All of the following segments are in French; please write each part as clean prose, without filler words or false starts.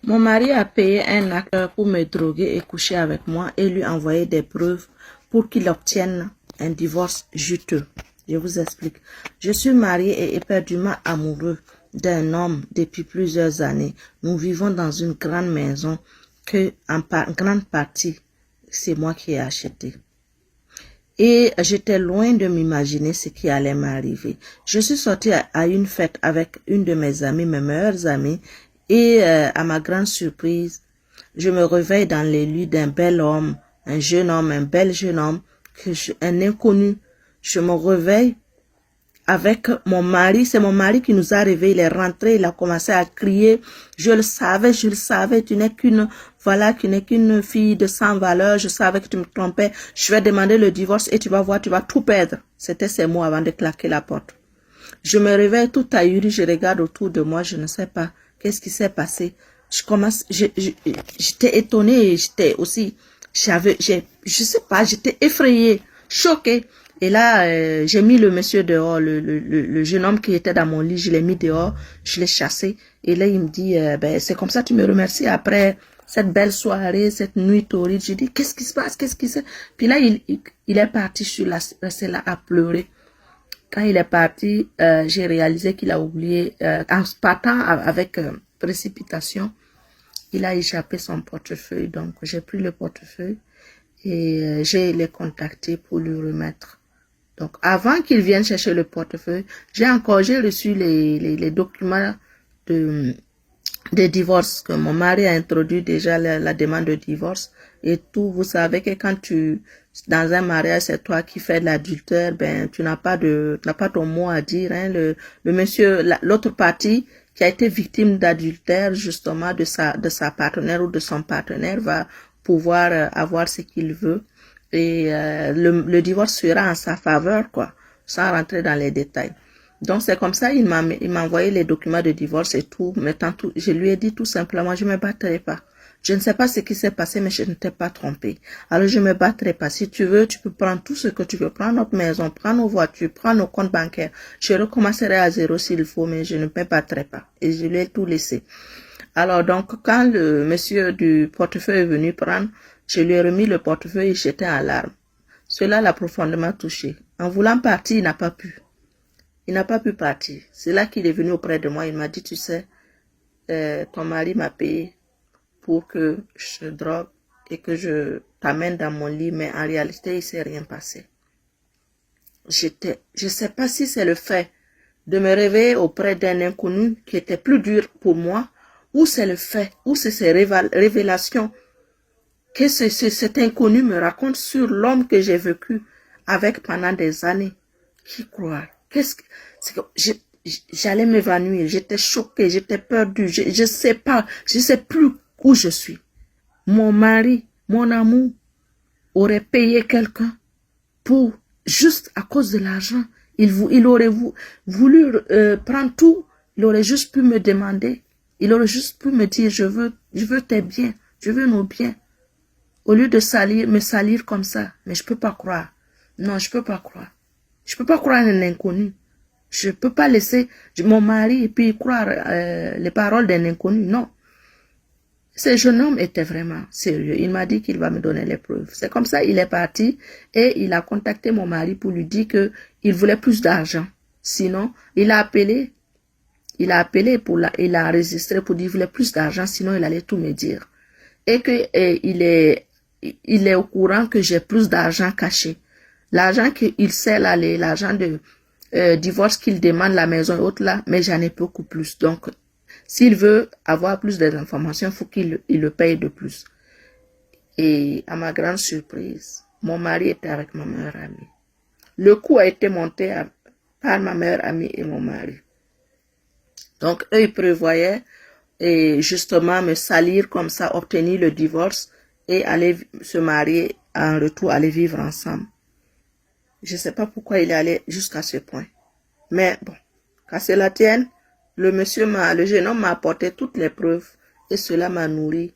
Mon mari a payé un acteur pour me droguer et coucher avec moi et lui envoyer des preuves pour qu'il obtienne un divorce juteux. Je vous explique. Je suis mariée et éperdument amoureux d'un homme depuis plusieurs années. Nous vivons dans une grande maison que, en grande partie, c'est moi qui ai acheté. Et j'étais loin de m'imaginer ce qui allait m'arriver. Je suis sortie à une fête avec une de mes amies, mes meilleures amies, et à ma grande surprise, je me réveille dans les lits d'un bel homme, un bel jeune homme, un inconnu. Je me réveille avec mon mari, c'est mon mari qui nous a réveillés, il est rentré, il a commencé à crier, je le savais, tu n'es qu'une, voilà, tu n'es qu'une fille de sans valeur, je savais que tu me trompais, je vais demander le divorce et tu vas voir, tu vas tout perdre. C'était ces mots avant de claquer la porte. Je me réveille tout ahuri, je regarde autour de moi, je ne sais pas qu'est-ce qui s'est passé. J'étais étonnée, j'étais aussi, je sais pas, j'étais effrayée, choquée. Et là, j'ai mis le monsieur dehors, le jeune homme qui était dans mon lit, je l'ai mis dehors, je l'ai chassé. Et là, il me dit, ben, c'est comme ça, tu me remercies après cette belle soirée, cette nuit torride. Je dis, qu'est-ce qui se passe, qu'est-ce qui se passe? Puis là, il est parti sur resté là à pleurer. Quand il est parti, j'ai réalisé qu'il a oublié, en partant avec précipitation, il a échappé son portefeuille. Donc, j'ai pris le portefeuille et j'ai les contactés pour lui remettre. Donc, avant qu'il vienne chercher le portefeuille, j'ai reçu les documents de divorce, que mon mari a introduit déjà la demande de divorce et tout. Vous savez que quand dans un mariage, c'est toi qui fais de l'adultère, ben, tu n'as pas ton mot à dire, hein. Le monsieur, l'autre partie qui a été victime d'adultère, justement, de sa partenaire ou de son partenaire, va pouvoir avoir ce qu'il veut. Et le divorce sera en sa faveur, quoi, sans rentrer dans les détails. Donc c'est comme ça, il m'a envoyé les documents de divorce et tout, mettant tout. Je lui ai dit tout simplement, je me battrai pas. Je ne sais pas ce qui s'est passé, mais je ne t'ai pas trompé. Alors je me battrai pas. Si tu veux, tu peux prendre tout ce que tu veux, prendre notre maison, prendre nos voitures, prendre nos comptes bancaires. Je recommencerai à zéro s'il faut, mais je ne me battrai pas. Et je lui ai tout laissé. Alors donc, quand le monsieur du portefeuille est venu prendre, je lui ai remis le portefeuille et j'étais en larmes. Cela l'a profondément touché. En voulant partir, il n'a pas pu. Il n'a pas pu partir. C'est là qu'il est venu auprès de moi. Il m'a dit, tu sais, ton mari m'a payé pour que je drogue et que je t'amène dans mon lit, mais en réalité, il ne s'est rien passé. Je sais pas si c'est le fait de me réveiller auprès d'un inconnu qui était plus dur pour moi, ou c'est le fait, ou c'est ces révélations que cet inconnu me raconte sur l'homme que j'ai vécu avec pendant des années. Qui croit? J'allais m'évanouir, j'étais choquée, j'étais perdue, je sais pas, je sais plus où je suis. Mon mari, mon amour, aurait payé quelqu'un pour, juste à cause de l'argent. Il aurait voulu prendre tout, il aurait juste pu me demander, il aurait juste pu me dire, je veux tes biens, je veux nos biens. Au lieu de me salir comme ça, mais je peux pas croire. Non, je peux pas croire. Je peux pas croire un inconnu. Je peux pas laisser mon mari et puis croire les paroles d'un inconnu. Non. Ce jeune homme était vraiment sérieux. Il m'a dit qu'il va me donner les preuves. C'est comme ça, il est parti et il a contacté mon mari pour lui dire que il voulait plus d'argent. Sinon, il a appelé il a enregistré pour dire qu'il voulait plus d'argent, sinon il allait tout me dire. Et que il est au courant que j'ai plus d'argent caché. L'argent qu'il sait là, l'argent de divorce qu'il demande, la maison et autres là, mais j'en ai beaucoup plus. Donc, s'il veut avoir plus d'informations, il faut qu'il le paye de plus. Et à ma grande surprise, mon mari était avec ma meilleure amie. Le coup a été monté par ma meilleure amie et mon mari. Donc, eux, ils prévoyaient et justement me salir comme ça, obtenir le divorce et aller se marier, en retour aller vivre ensemble. Je ne sais pas pourquoi il est allé jusqu'à ce point. Mais bon, qu'à cela tienne, le jeune homme m'a apporté toutes les preuves et cela m'a nourri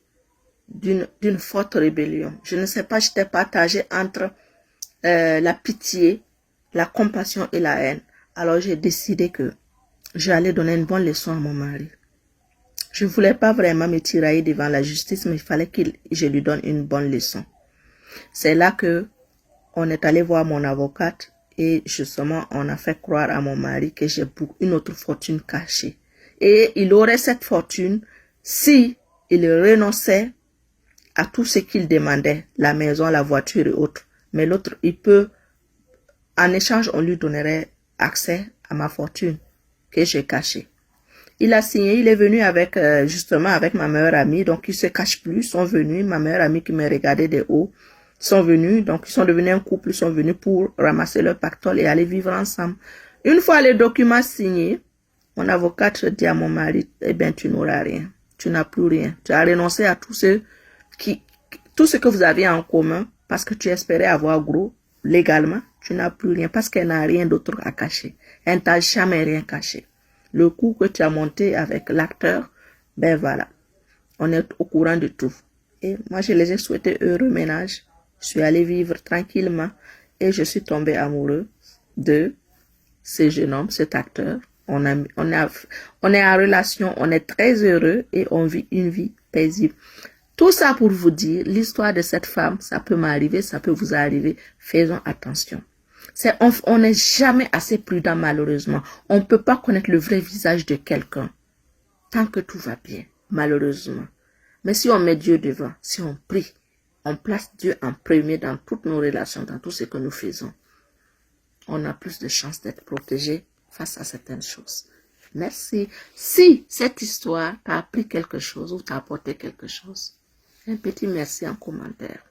d'une forte rébellion. Je ne sais pas, j'étais partagée entre la pitié, la compassion et la haine. Alors j'ai décidé que j'allais donner une bonne leçon à mon mari. Je ne voulais pas vraiment me tirailler devant la justice, mais il fallait que je lui donne une bonne leçon. C'est là que on est allé voir mon avocate et justement, on a fait croire à mon mari que j'ai une autre fortune cachée. Et il aurait cette fortune si il renonçait à tout ce qu'il demandait, la maison, la voiture et autres. Mais l'autre, il peut, en échange, on lui donnerait accès à ma fortune que j'ai cachée. Il a signé, il est venu avec, justement, avec ma meilleure amie, donc ils se cachent plus, ils sont venus, ma meilleure amie qui me regardait de haut, sont venus, donc ils sont devenus un couple, ils sont venus pour ramasser leur pactole et aller vivre ensemble. Une fois les documents signés, mon avocate dit à mon mari, eh bien, tu n'auras rien, tu n'as plus rien, tu as renoncé à tout ce que vous aviez en commun, parce que tu espérais avoir gros, légalement, tu n'as plus rien, parce qu'elle n'a rien d'autre à cacher. Elle ne t'a jamais rien caché. Le coup que tu as monté avec l'acteur, ben voilà, on est au courant de tout. Et moi, je les ai souhaité heureux ménage. Je suis allé vivre tranquillement et je suis tombé amoureux de ce jeune homme, cet acteur. On est en relation, on est très heureux et on vit une vie paisible. Tout ça pour vous dire, l'histoire de cette femme, ça peut m'arriver, ça peut vous arriver. Faisons attention. On n'est jamais assez prudent malheureusement. On ne peut pas connaître le vrai visage de quelqu'un tant que tout va bien, malheureusement. Mais si on met Dieu devant, si on prie, on place Dieu en premier dans toutes nos relations, dans tout ce que nous faisons, on a plus de chances d'être protégé face à certaines choses. Merci. Si cette histoire t'a appris quelque chose ou t'a apporté quelque chose, un petit merci en commentaire.